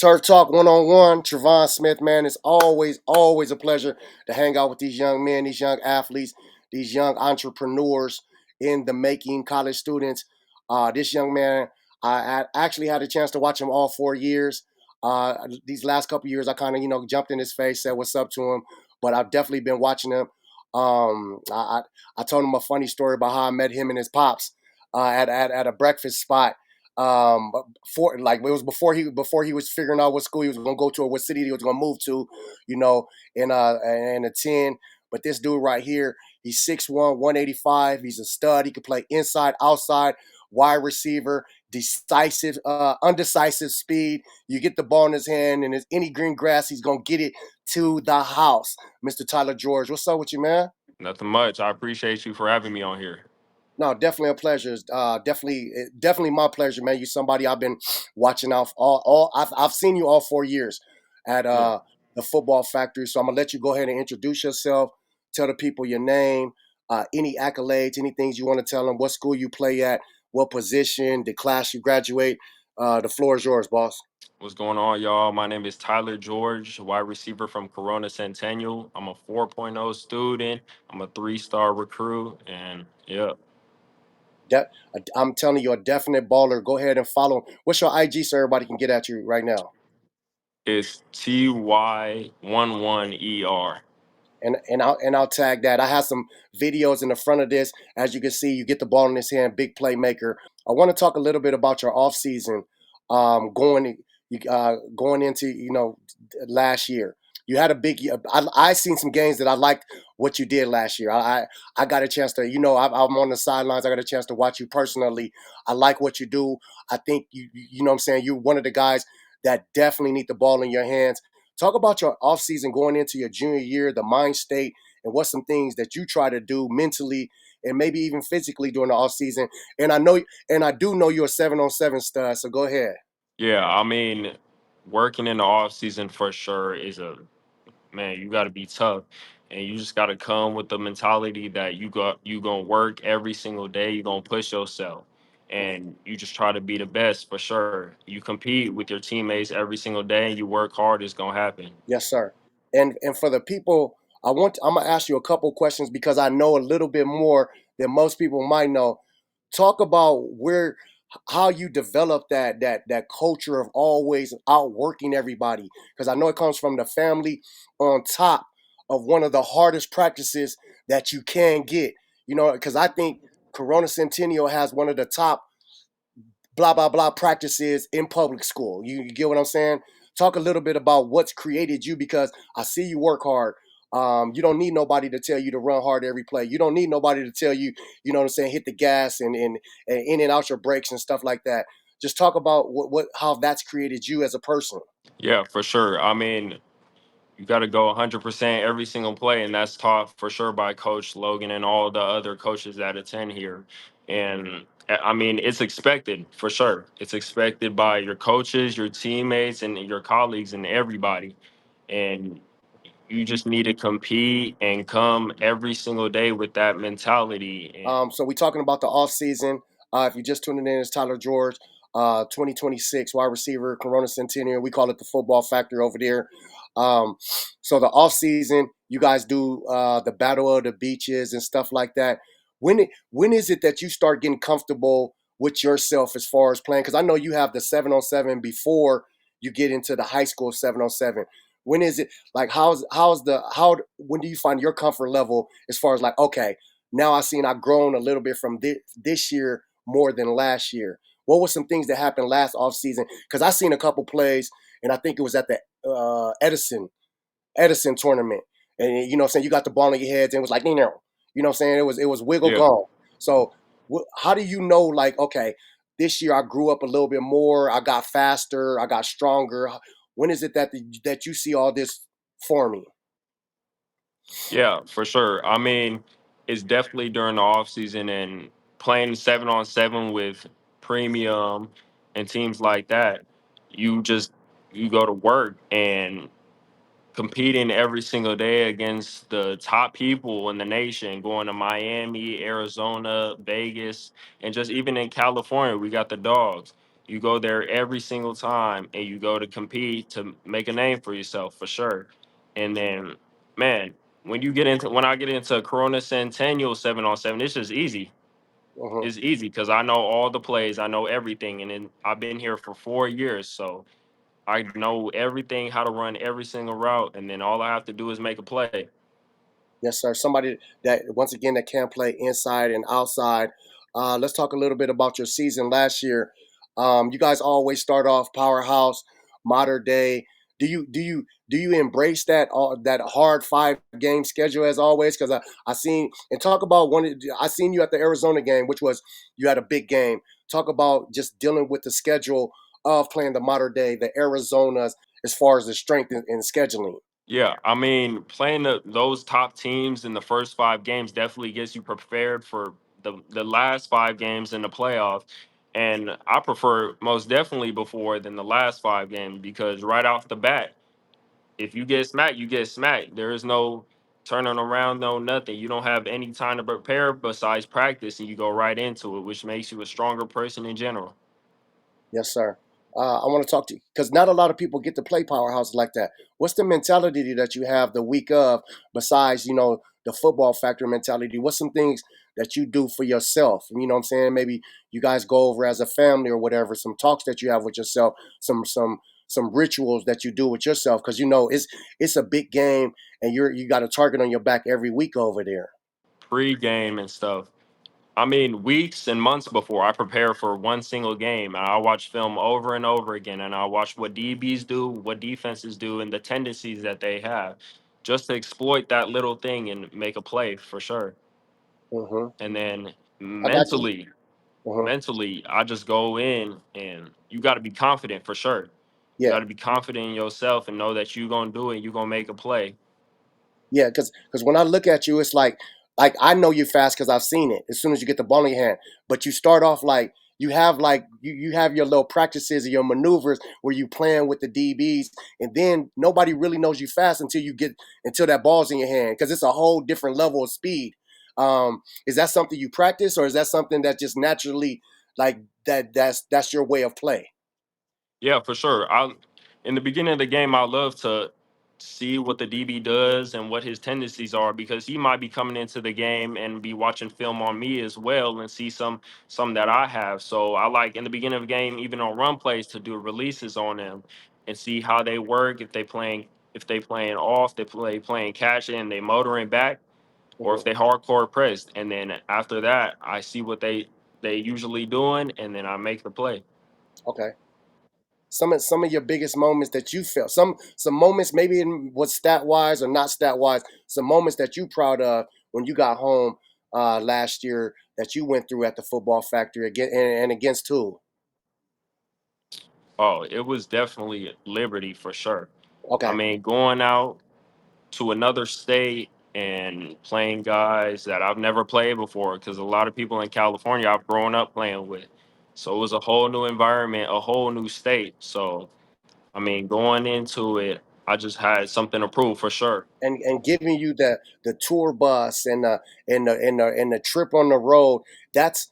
Turf Talk one-on-one. Travon Smith, man, it's always a pleasure to hang out with these young men, these young athletes, these young entrepreneurs in the making, college students. This young man, I actually had a chance to watch him all 4 years. These last couple years, I kind of jumped in his face, said what's up to him, but I've definitely been watching him. I told him a funny story about how I met him and his pops at a breakfast spot for like it was before he was figuring out what school he was going to go to or what city he was going to move to, you know, in a 10. But this dude right here, he's 6'1", 185. He's a stud. He can play inside, outside, wide receiver, decisive, undecisive speed. You get the ball in his hand, and there's any green grass, he's gonna get it to the house. Mr. Tyler George, what's up with you, man? Nothing much. I appreciate you for having me on here. No, definitely a pleasure. Definitely my pleasure, man. You somebody I've been watching out all. I've seen you all 4 years at Yeah. the football factory. So I'm gonna let you go ahead and introduce yourself. Tell the people your name, any accolades, any things you want to tell them. What school you play at, what position, the class you graduate. The floor is yours, boss. What's going on, y'all? My name is Tyler George, wide receiver from Corona Centennial. I'm a 4.0 student. I'm a three-star recruit. And yeah, I'm telling you, a definite baller. Go ahead and follow him. What's your IG so everybody can get at you right now? it's TY11ER. And I'll tag that. I have some videos in the front of this. As you can see, you get the ball in his hand, big playmaker. I want to talk a little bit about your offseason, going into last year. You had a big. I seen some games that I liked what you did last year. I got a chance to I'm on the sidelines. I got a chance to watch you personally. I like what you do. I think you know what I'm saying, you're one of the guys that definitely need the ball in your hands. Talk about your offseason going into your junior year, the mind state, and what's some things that you try to do mentally and maybe even physically during the offseason. And I do know you're a 7-on-7 stud, so go ahead. Yeah, I mean, working in the off season for sure is man, you got to be tough, and you just got to come with the mentality that you gonna work every single day. You gonna push yourself, and you just try to be the best for sure. You compete with your teammates every single day, and you work hard. It's gonna happen. Yes, sir. And for the people, I'm gonna ask you a couple questions because I know a little bit more than most people might know. Talk about how you develop that culture of always outworking everybody, because I know it comes from the family on top of one of the hardest practices that you can get. Because I think Corona Centennial has one of the top blah blah blah practices in public school. You get what I'm saying? Talk a little bit about what's created you, because I see you work hard. You don't need nobody to tell you to run hard every play. You don't need nobody to tell you, you know what I'm saying, hit the gas and in and out your brakes and stuff like that. Just talk about what how that's created you as a person. Yeah, for sure. I mean, you got to go 100% every single play, and that's taught for sure by Coach Logan and all the other coaches that attend here. And I mean, it's expected for sure. It's expected by your coaches, your teammates, and your colleagues, and everybody. And you just need to compete and come every single day with that mentality. And So we're talking about the offseason. If you're just tuning in, it's Tyler George, 2026 wide receiver, Corona Centennial. We call it the football factory over there. Um, so the offseason, you guys do the Battle of the Beaches and stuff like that. When is it that you start getting comfortable with yourself as far as playing? Because I know you have the 7-on-7 before you get into the high school 7-on-7. When is it like when do you find your comfort level as far as like, okay, now I've grown a little bit from this year more than last year. What were some things that happened last offseason? Because I seen a couple plays, and I think it was at the Edison tournament, and you know what I'm saying, you got the ball in your heads, and it was like, you know what I'm saying, it was wiggle yeah, gone. So how do you know, like, okay, this year I grew up a little bit more, I got faster, I got stronger? When is it that you see all this forming? yeah, for sure. I mean, it's definitely during the off season and playing 7-on-7 with premium and teams like that. You just you go to work and competing every single day against the top people in the nation, going to Miami, Arizona, Vegas, and just even in California, we got the dogs. You go there every single time, and you go to compete to make a name for yourself for sure. And then, man, when I get into Corona Centennial 7-on-7, it's just easy. Hmm. It's easy because I know all the plays, I know everything, and then I've been here for 4 years, so I know everything, how to run every single route, and then all I have to do is make a play. Yes, sir. Somebody that once again that can play inside and outside. Let's talk a little bit about your season last year. You guys always start off powerhouse, modern day. Do you embrace that hard 5 game schedule as always? Because I seen and talk about I seen you at the Arizona game, which was you had a big game. Talk about just dealing with the schedule of playing the modern day, the Arizonas, as far as the strength in scheduling. Yeah, I mean, playing those top teams in the first 5 games definitely gets you prepared for the last 5 games in the playoff. And I prefer most definitely before than the last 5 games because right off the bat, if you get smacked, you get smacked. There is no turning around, no nothing. You don't have any time to prepare besides practice, and you go right into it, which makes you a stronger person in general. Yes, sir. I want to talk to you because not a lot of people get to play powerhouse like that. What's the mentality that you have the week of, besides the football factor mentality? What's some things that you do for yourself? You know what I'm saying? Maybe you guys go over as a family or whatever. Some talks that you have with yourself. Some rituals that you do with yourself because it's a big game and you got a target on your back every week over there. Pre-game and stuff. I mean, weeks and months before, I prepare for one single game. And I watch film over and over again, and I watch what DBs do, what defenses do, and the tendencies that they have, just to exploit that little thing and make a play for sure. Hmm. And then I got you. mentally, Hmm. mentally, I just go in, and you got to be confident for sure. You Yeah. got to be confident in yourself and know that you're gonna do it. You're gonna make a play. Yeah, because when I look at you, it's like I know you fast because I've seen it as soon as you get the ball in your hand. But you start off you have your little practices or your maneuvers where you playing with the DBs, and then nobody really knows you fast until that ball's in your hand because it's a whole different level of speed. Is that something you practice, or is that something that just naturally like that's your way of play? Yeah, for sure. I In the beginning of the game, I love to see what the DB does and what his tendencies are because he might be coming into the game and be watching film on me as well and see some that I have. So I like in the beginning of the game, even on run plays, to do releases on them and see how they work. If they playing off, playing catch and they motoring back, or if Mhm. they hardcore pressed. And then after that, I see what they usually doing, and then I make the play. Okay. Some of your biggest moments that you felt, some moments maybe it was stat wise or not stat wise, some moments that you proud of when you got home last year that you went through at the football factory again and against who? Oh, it was definitely liberty for sure. I Okay. mean, going out to another state and playing guys that I've never played before, because a lot of people in California I've grown up playing with. So it was a whole new environment, a whole new state. So, I mean, going into it, I just had something to prove for sure. And giving you the tour bus and the trip on the road. That's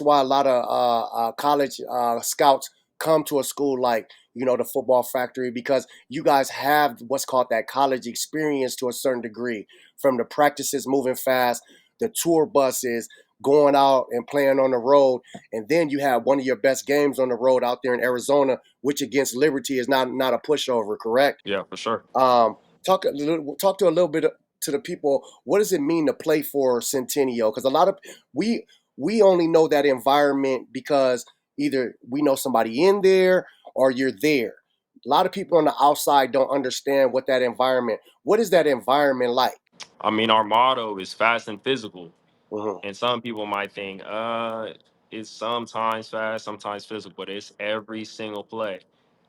why a lot of college scouts come to a school like the football factory because you guys have what's called that college experience to a certain degree, from the practices moving fast, the tour buses, going out and playing on the road, and then you have one of your best games on the road out there in Arizona, which against Liberty is not a pushover, correct? Yeah, for sure. Um, talk to a little bit to the people. What does it mean to play for Centennial? Because a lot of we we only know that environment because either we know somebody in there or you're there. A lot of people on the outside don't understand what that environment. What is that environment like? I mean, our motto is fast and physical. Hmm. And some people might think, it's sometimes fast, sometimes physical, but it's every single play.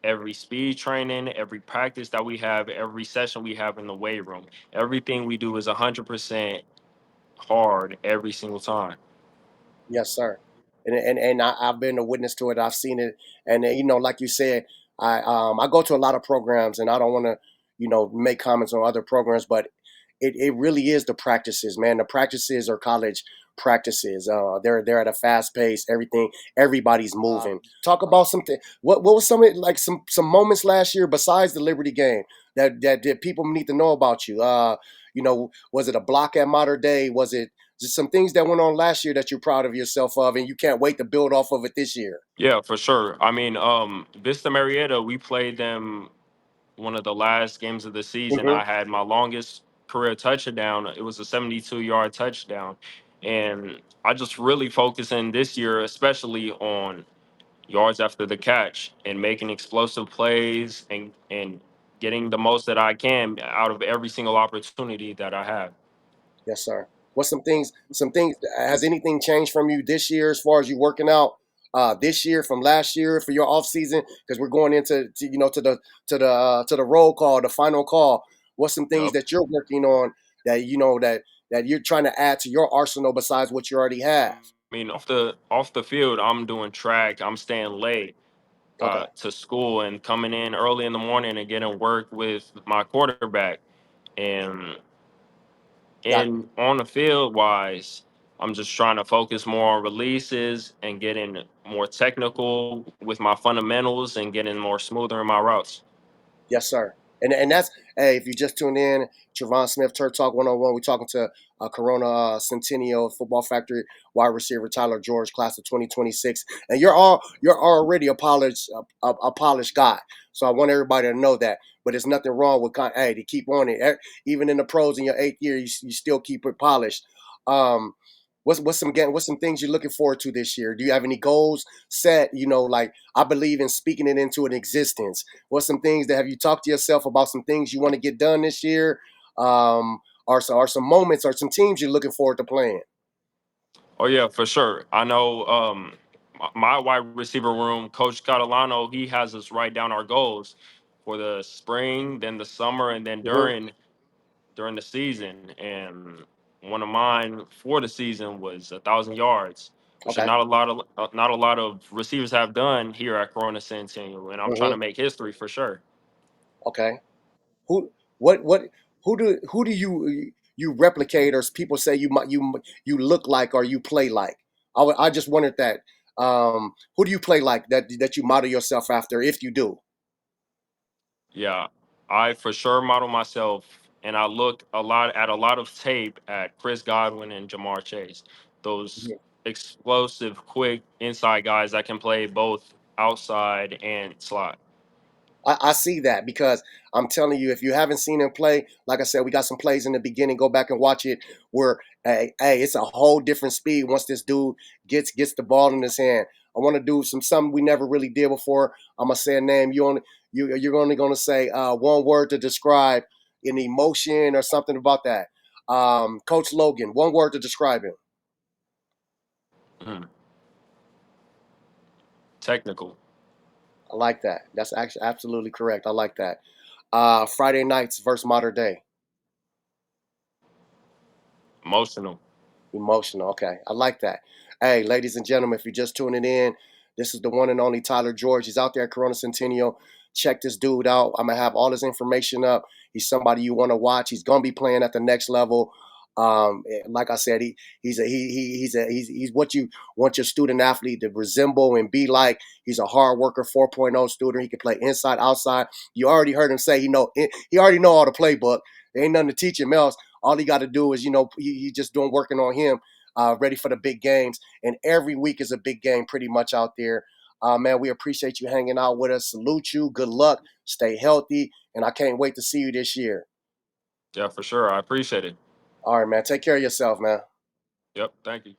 Every speed training, every practice that we have, every session we have in the weight room, everything we do is 100% hard every single time. Yes, sir. And I've been a witness to it. I've seen it, and like you said, I go to a lot of programs, and I don't want to make comments on other programs, but it really is the practices, man. The practices are college practices. They're at a fast pace. Everybody's moving. Talk about something. What was some like some moments last year besides the Liberty game that people need to know about you? Was it a block at Mater Dei? Was it just some things that went on last year that you're proud of yourself of, and you can't wait to build off of it this year? Yeah, for sure. I mean, Vista Marietta, we played them one of the last games of the season. Hmm. I had my longest career touchdown. It was a 72-yard touchdown. And I just really focusing this year, especially on yards after the catch and making explosive plays and getting the most that I can out of every single opportunity that I have. Yes, sir. What's some things? Some things. Has anything changed from you this year as far as you working out this year from last year for your off season? Because we're going into to the roll call, the final call. What's some things Yep. that you're working on that that you're trying to add to your arsenal besides what you already I have? mean, off the field, I'm doing track. I'm staying late Okay. to school and coming in early in the morning and getting work with my quarterback. And Got and on the field wise, I'm just trying to focus more on releases and getting more technical with my fundamentals and getting more smoother in my routes. Yes, sir. And that's hey, if you just tuned in, Travon Smith, Turf Talk 101. We're talking to Corona Centennial Football Factory wide receiver Tyler George, class of 2026. And you're already a polished guy. So I want everybody to know that. But there's nothing wrong with hey to keep on it. Even in the pros in your 8th year, you still keep it polished. Um, what's some things you're looking forward to this year? Do you have any goals set? Like I believe in speaking it into an existence. What's some things that have you talked to yourself about some things you want to get done this year? Are some moments or some teams you're looking forward to playing? Oh yeah, for sure. I know my wide receiver room, Coach Catalano, he has us write down our goals for the spring, then the summer, and then Hmm. during the season. And one of mine for the season was 1,000 yards, which is Okay. not a lot of receivers have done here at Corona Centennial. And I'm trying Hmm. to make history for sure. Okay. Who? What? Who do you replicate or people say you look like or you play like? I just wondered that. Who do you play like that you model yourself after if you do? Yeah, I for sure model myself, and I look a lot of tape at Chris Godwin and Jamar Chase. Those explosive, quick inside guys that can play both outside and slot. I see that because I'm telling you, if you haven't seen him play, like I said, we got some plays in the beginning. Go back and watch it. Where hey, it's a whole different speed once this dude gets the ball in his hand. I want to do something we never really did before. I'm gonna say a name. You're only gonna say one word to describe an emotion or something about that. Coach Logan, one word to describe him. Mhm. Technical, I like that. That's actually absolutely correct. I like that. Friday nights versus Mater Day. emotional. Emotional. Okay. I like that. Hey, ladies and gentlemen, if you're just tuning in, this is the one and only Tyler George. He's out there at Corona Centennial. Check this dude out. I'm gonna have all his information up. He's somebody you want to watch. He's gonna be playing at the next level. Like I said, he's what you want your student athlete to resemble and be like. He's a hard worker, 4.0 student. He can play inside, outside. You already heard him say he already know all the playbook. There ain't nothing to teach him else. All he got to do is, he just doing working on him, ready for the big games. And every week is a big game pretty much out there. Man, we appreciate you hanging out with us. Salute you. Good luck. Stay healthy. And I can't wait to see you this year. Yeah, for sure. I appreciate it. All right, man. Take care of yourself, man. Yep. Thank you.